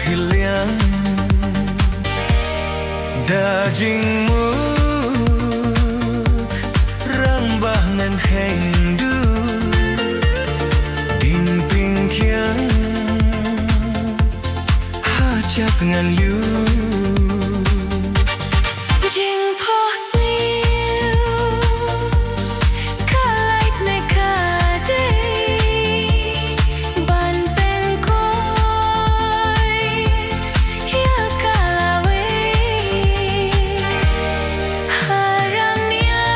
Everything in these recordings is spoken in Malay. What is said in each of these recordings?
hilang dagingmu rambah ngan hendu dimping kian hajat ngan you jing po sliu kalait ne kade ban pen koit ya kalawe harania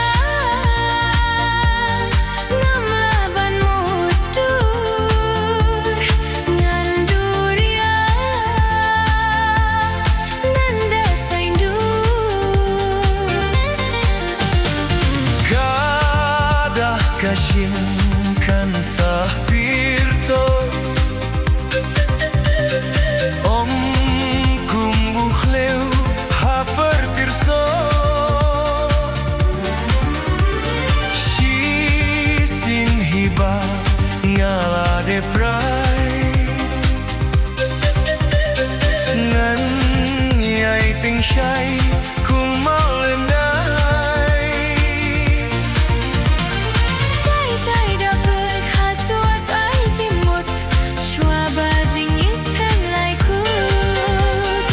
ngam laban mutur ngan duria nanda saindu gadah kasimkan sah pirto om kumbuh leu haper tirso sisin hiba ngala de prai ngan yai ting shai kung mau lendai jai jai da berkhatuat ai jimut shua bajing iten lai kut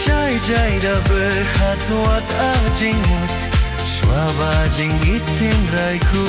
Jai jai da berkhatuat ajing mut Swaba jing itin raiku